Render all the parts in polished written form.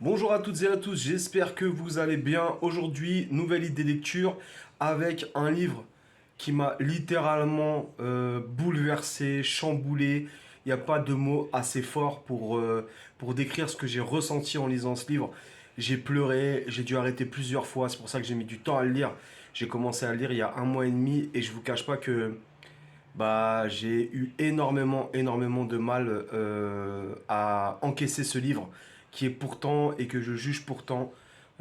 Bonjour à toutes et à tous, j'espère que vous allez bien. Aujourd'hui, nouvelle idée de lecture avec un livre qui m'a littéralement bouleversé, chamboulé. Il n'y a pas de mots assez forts pour décrire ce que j'ai ressenti en lisant ce livre. J'ai pleuré, j'ai dû arrêter plusieurs fois, c'est pour ça que j'ai mis du temps à le lire. J'ai commencé à le lire il y a un mois et demi et je vous cache pas que j'ai eu énormément de mal à encaisser ce livre qui est pourtant et que je juge pourtant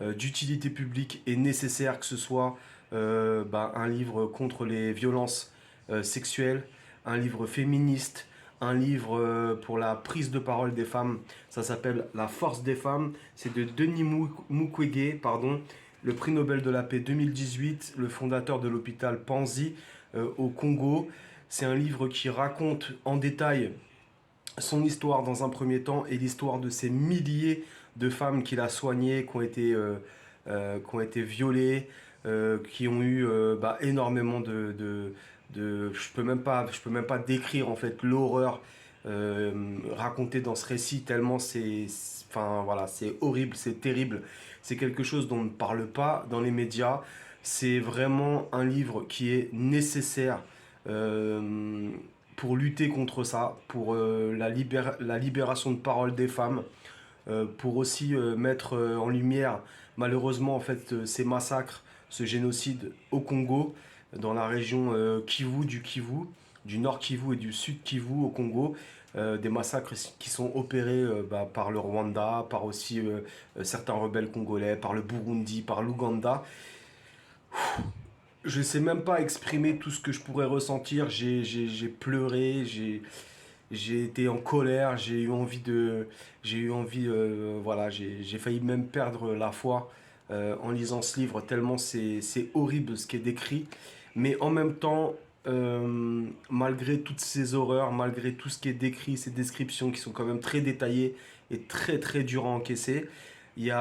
d'utilité publique et nécessaire que ce soit un livre contre les violences sexuelles, un livre féministe, un livre pour la prise de parole des femmes. Ça s'appelle La force des femmes. C'est de Denis Mukwege, pardon, le prix Nobel de la paix 2018, le fondateur de l'hôpital Panzi au Congo. C'est un livre qui raconte en détail son histoire dans un premier temps et l'histoire de ces milliers de femmes qu'il a soignées, qui ont été violées, qui ont eu énormément je peux même pas décrire en fait l'horreur racontée dans ce récit tellement enfin voilà, c'est horrible, c'est terrible. C'est quelque chose dont on ne parle pas dans les médias. C'est vraiment un livre qui est nécessaire euh, pour lutter contre ça, pour la libération de parole des femmes, pour aussi mettre en lumière malheureusement en fait ces massacres, ce génocide au Congo, dans la région Kivu, du nord Kivu et du sud Kivu au Congo, des massacres qui sont opérés par le Rwanda, par aussi certains rebelles congolais, par le Burundi, par l'Ouganda. Je sais même pas exprimer tout ce que je pourrais ressentir. J'ai pleuré, j'ai été en colère, j'ai eu envie, voilà, j'ai failli même perdre la foi en lisant ce livre tellement c'est horrible ce qui est décrit. Mais en même temps, malgré toutes ces horreurs, malgré tout ce qui est décrit, ces descriptions qui sont quand même très détaillées et très dures à encaisser, il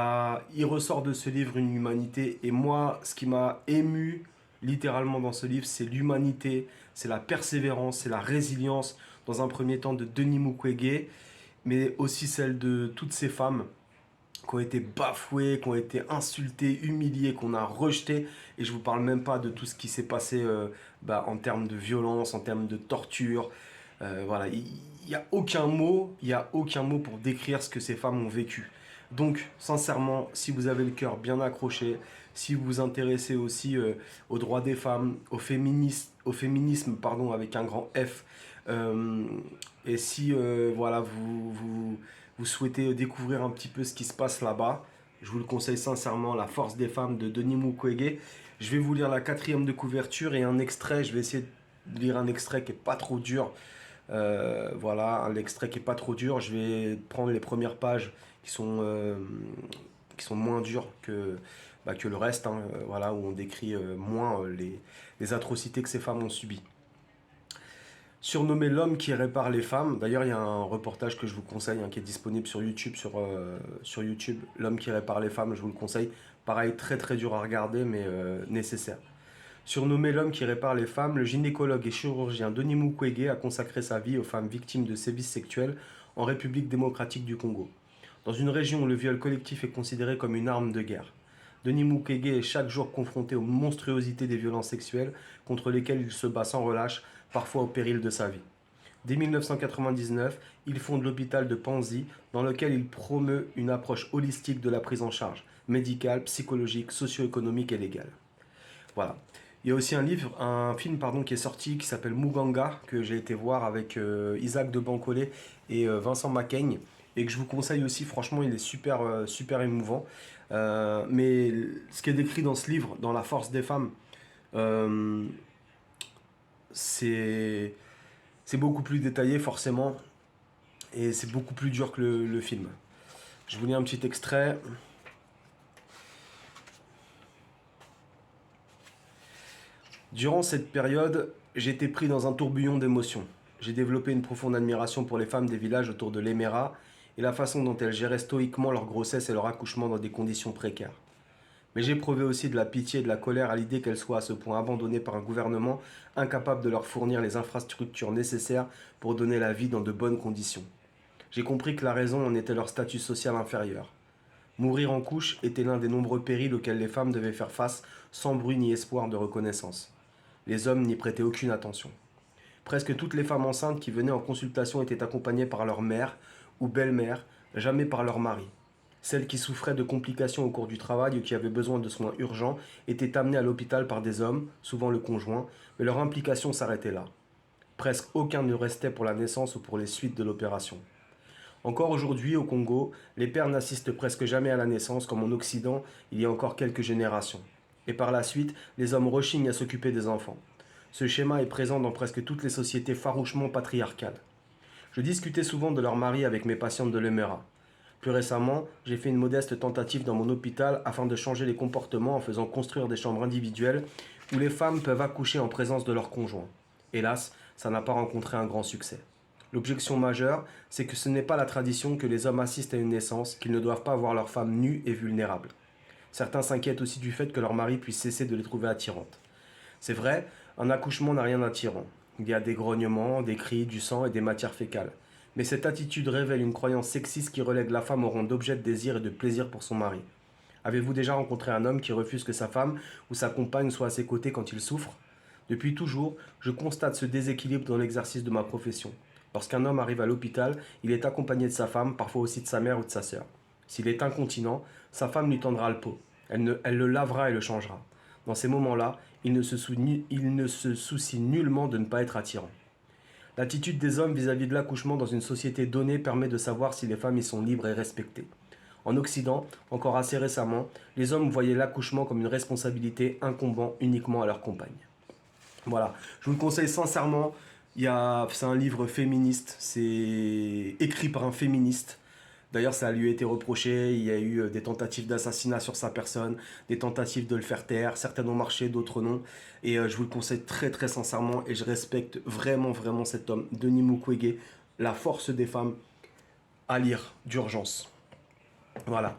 ressort de ce livre une humanité. Et moi, ce qui m'a ému littéralement dans ce livre, c'est l'humanité, c'est la persévérance, c'est la résilience, dans un premier temps de Denis Mukwege, mais aussi celle de toutes ces femmes qui ont été bafouées, qui ont été insultées, humiliées, qu'on a rejetées. Et je vous parle même pas de tout ce qui s'est passé en termes de violence, en termes de torture. Voilà, il n'y a aucun mot, il y a aucun mot pour décrire ce que ces femmes ont vécu. Donc, sincèrement, si vous avez le cœur bien accroché, si vous vous intéressez aussi aux droits des femmes, au féminisme, pardon, avec un grand F, euh, et si voilà, vous souhaitez découvrir un petit peu ce qui se passe là-bas, je vous le conseille sincèrement, La force des femmes de Denis Mukwege. Je vais vous lire la quatrième de couverture et un extrait. Je vais essayer de lire un extrait qui est pas trop dur. Voilà, un extrait qui est pas trop dur. Je vais prendre les premières pages qui sont moins dures que le reste, hein, voilà, où on décrit moins les atrocités que ces femmes ont subies. Surnommé l'homme qui répare les femmes. D'ailleurs, il y a un reportage que je vous conseille qui est disponible sur YouTube, sur YouTube. L'homme qui répare les femmes, je vous le conseille. Pareil, très dur à regarder, mais nécessaire. Surnommé l'homme qui répare les femmes, le gynécologue et chirurgien Denis Mukwege a consacré sa vie aux femmes victimes de sévices sexuels en République démocratique du Congo. Dans une région où le viol collectif est considéré comme une arme de guerre, Denis Mukwege est chaque jour confronté aux monstruosités des violences sexuelles contre lesquelles il se bat sans relâche, parfois au péril de sa vie. Dès 1999, il fonde l'hôpital de Panzi, dans lequel il promeut une approche holistique de la prise en charge, médicale, psychologique, socio-économique et légale. Voilà. Il y a aussi un film pardon, qui est sorti qui s'appelle Muganga, que j'ai été voir avec Isaac de Bancolé et Vincent Macaigne, et que je vous conseille aussi. Franchement, il est super émouvant. Mais ce qui est décrit dans ce livre, dans La force des femmes, euh, c'est c'est beaucoup plus détaillé forcément, et c'est beaucoup plus dur que le film. Je vous lis un petit extrait. Durant cette période, j'étais pris dans un tourbillon d'émotions. J'ai développé une profonde admiration pour les femmes des villages autour de l'Éméra et la façon dont elles géraient stoïquement leur grossesse et leur accouchement dans des conditions précaires. Mais j'éprouvais aussi de la pitié et de la colère à l'idée qu'elles soient à ce point abandonnées par un gouvernement incapable de leur fournir les infrastructures nécessaires pour donner la vie dans de bonnes conditions. J'ai compris que la raison en était leur statut social inférieur. Mourir en couche était l'un des nombreux périls auxquels les femmes devaient faire face sans bruit ni espoir de reconnaissance. Les hommes n'y prêtaient aucune attention. Presque toutes les femmes enceintes qui venaient en consultation étaient accompagnées par leur mère ou belle-mère, jamais par leur mari. Celles qui souffraient de complications au cours du travail ou qui avaient besoin de soins urgents étaient amenées à l'hôpital par des hommes, souvent le conjoint, mais leur implication s'arrêtait là. Presque aucun ne restait pour la naissance ou pour les suites de l'opération. Encore aujourd'hui, au Congo, les pères n'assistent presque jamais à la naissance comme en Occident il y a encore quelques générations. Et par la suite, les hommes rechignent à s'occuper des enfants. Ce schéma est présent dans presque toutes les sociétés farouchement patriarcales. Je discutais souvent de leur mari avec mes patientes de l'EMERA. Plus récemment, j'ai fait une modeste tentative dans mon hôpital afin de changer les comportements en faisant construire des chambres individuelles où les femmes peuvent accoucher en présence de leur conjoint. Hélas, ça n'a pas rencontré un grand succès. L'objection majeure, c'est que ce n'est pas la tradition que les hommes assistent à une naissance, qu'ils ne doivent pas voir leur femme nue et vulnérable. Certains s'inquiètent aussi du fait que leur mari puisse cesser de les trouver attirantes. C'est vrai, un accouchement n'a rien d'attirant. Il y a des grognements, des cris, du sang et des matières fécales. Mais cette attitude révèle une croyance sexiste qui relègue la femme au rang d'objet de désir et de plaisir pour son mari. Avez-vous déjà rencontré un homme qui refuse que sa femme ou sa compagne soit à ses côtés quand il souffre? Depuis toujours, je constate ce déséquilibre dans l'exercice de ma profession. Lorsqu'un homme arrive à l'hôpital, il est accompagné de sa femme, parfois aussi de sa mère ou de sa sœur. S'il est incontinent, sa femme lui tendra le pot. Elle le lavera et le changera. Dans ces moments-là, il ne se soucie nullement de ne pas être attirant. L'attitude des hommes vis-à-vis de l'accouchement dans une société donnée permet de savoir si les femmes y sont libres et respectées. En Occident, encore assez récemment, les hommes voyaient l'accouchement comme une responsabilité incombant uniquement à leur compagne. Voilà, je vous le conseille sincèrement. C'est un livre féministe, c'est écrit par un féministe. D'ailleurs, ça lui a été reproché. Il y a eu des tentatives d'assassinat sur sa personne, des tentatives de le faire taire. Certaines ont marché, d'autres non. Et je vous le conseille très très sincèrement. Et je respecte vraiment vraiment cet homme, Denis Mukwege, La force des femmes, à lire d'urgence. Voilà.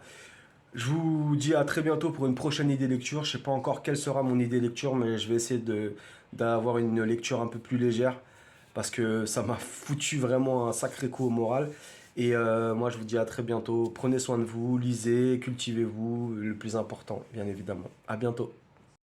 Je vous dis à très bientôt pour une prochaine idée lecture. Je ne sais pas encore quelle sera mon idée lecture, mais je vais essayer d'avoir une lecture un peu plus légère parce que ça m'a foutu vraiment un sacré coup au moral. Et moi, je vous dis à très bientôt. Prenez soin de vous, lisez, cultivez-vous, le plus important, bien évidemment. À bientôt.